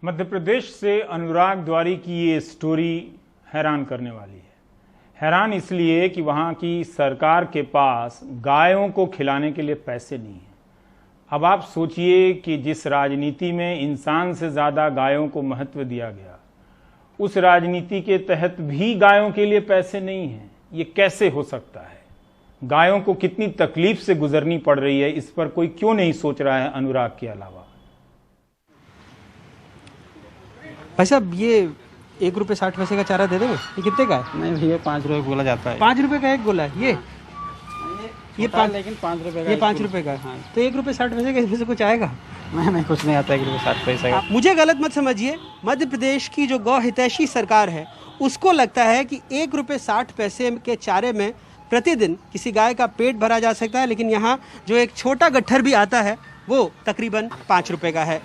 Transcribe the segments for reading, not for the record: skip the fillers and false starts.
मध्य प्रदेश से अनुराग द्वारी की ये स्टोरी हैरान करने वाली है। हैरान इसलिए कि वहाँ की सरकार के पास गायों को खिलाने के लिए पैसे नहीं हैं। अब आप सोचिए कि जिस राजनीति में इंसान से ज़्यादा गायों को महत्व दिया गया, उस राजनीति के तहत भी गायों के लिए पैसे नहीं हैं। ये कैसे हो सकता है? गायों को कितनी तकलीफ से गुजरनी पड़ रही है, इस पर कोई क्यों नहीं सोच रहा है अनुराग के अलावा? भाई साहब, ये 1 रुपये 60 पैसे का चारा दे देंगे? ये कितने का है? नहीं भैया, 5 रुपये गोला जाता है। 5 रुपये का एक गोला है ये 5, लेकिन 5 रुपये का, ये 5 रुपये का है। हाँ। तो 1 रुपये 60 पैसे का इसमें से कुछ आएगा? नहीं, कुछ नहीं आता 1 रुपये 60 पैसे का। मुझे गलत मत समझिए। मध्य प्रदेश की जो गौ हितैषी सरकार है, उसको लगता है कि 1 रुपये 60 पैसे के चारे में प्रतिदिन किसी गाय का पेट भरा जा सकता है, लेकिन यहाँ जो एक छोटा गट्ठर भी आता है वो तकरीबन 5 रुपये का है।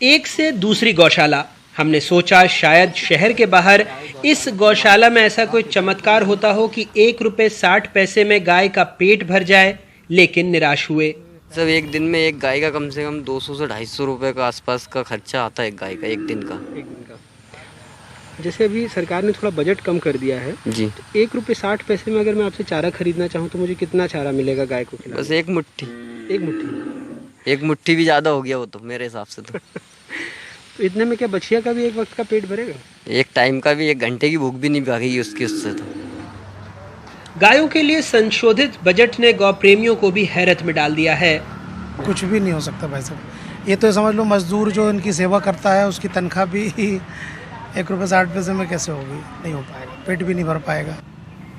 एक से दूसरी गौशाला। हमने सोचा शायद शहर के बाहर इस गौशाला में ऐसा कोई चमत्कार होता हो कि 1 रुपये 60 पैसे में गाय का पेट भर जाए, लेकिन निराश हुए। सब एक दिन में एक गाय का कम से कम 200 से 250 रुपए का आसपास का खर्चा आता है एक गाय का, एक दिन का। जैसे अभी सरकार ने थोड़ा बजट कम कर दिया है जी, तो 1 रुपये 60 पैसे में अगर मैं आपसे चारा खरीदना चाहूँ तो मुझे कितना चारा मिलेगा गाय को खिलाने? बस एक मुट्ठी। एक मुट्ठी भी ज्यादा हो गया वो तो मेरे हिसाब से तो। तो इतने में क्या बछिया का भी एक वक्त का पेट भरेगा? एक टाइम का भी, 1 घंटे की भूख भी नहीं भागेगी उसकी उससे तो। गायों के लिए संशोधित बजट ने गौ प्रेमियों को भी हैरत में डाल दिया है। कुछ भी नहीं हो सकता भाई साहब। ये तो समझ लो मजदूर जो इनकी सेवा करता है उसकी तनख्वाह भी 1 रुपये 60 पैसे में कैसे होगी? नहीं हो पाएगा, पेट भी नहीं भर पाएगा।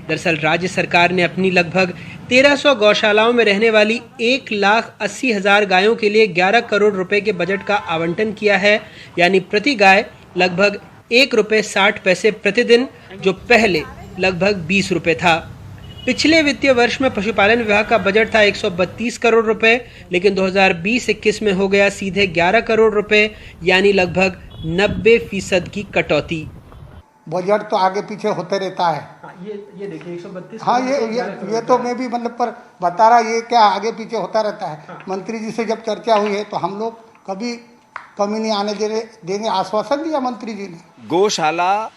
दरअसल राज्य सरकार ने अपनी लगभग 1300 गौशालाओं में रहने वाली 1,80,000 गायों के लिए 11 करोड़ रुपए के बजट का आवंटन किया है, यानी प्रति गाय लगभग 1 रुपये 60 पैसे प्रतिदिन, जो पहले लगभग 20 रुपये था। पिछले वित्तीय वर्ष में पशुपालन विभाग का बजट था 132 करोड़ रुपए, लेकिन 2020-21 में हो गया सीधे 11 करोड़ रुपए, यानी लगभग 90% की कटौती। बजट तो आगे पीछे होते रहता है। ये देखिए 132। हाँ, ये तो मैं भी मतलब पर बता रहा, ये क्या आगे पीछे होता रहता है। मंत्री जी से जब चर्चा हुई है तो हम लोग कभी कमी नहीं आने देंगे, आश्वासन दिया मंत्री जी ने। गौशाला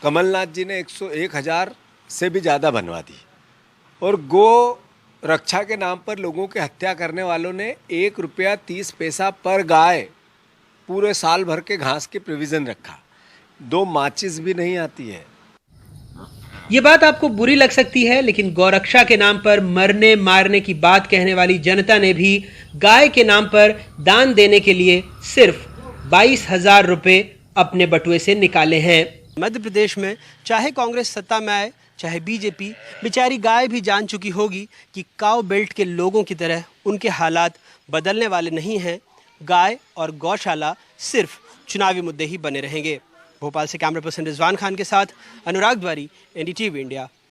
कमलनाथ जी ने 101,000 से भी ज़्यादा बनवा दी, और गो रक्षा के नाम पर लोगों की हत्या करने वालों ने 1 रुपया 30 पैसा पर गाय पूरे साल भर के घास के प्रोविज़न रखा। 2 माचिस भी नहीं आती है। ये बात आपको बुरी लग सकती है, लेकिन गौरक्षा के नाम पर मरने मारने की बात कहने वाली जनता ने भी गाय के नाम पर दान देने के लिए सिर्फ 22,000 रुपए अपने बटुए से निकाले हैं। मध्य प्रदेश में चाहे कांग्रेस सत्ता में आए चाहे बीजेपी, बेचारी गाय भी जान चुकी होगी कि काऊ बेल्ट के लोगों की तरह उनके हालात बदलने वाले नहीं हैं। गाय और गौशाला सिर्फ चुनावी मुद्दे ही बने रहेंगे। भोपाल से कैमरा पर्सन रिजवान खान के साथ अनुराग द्वारी, NDTV इंडिया।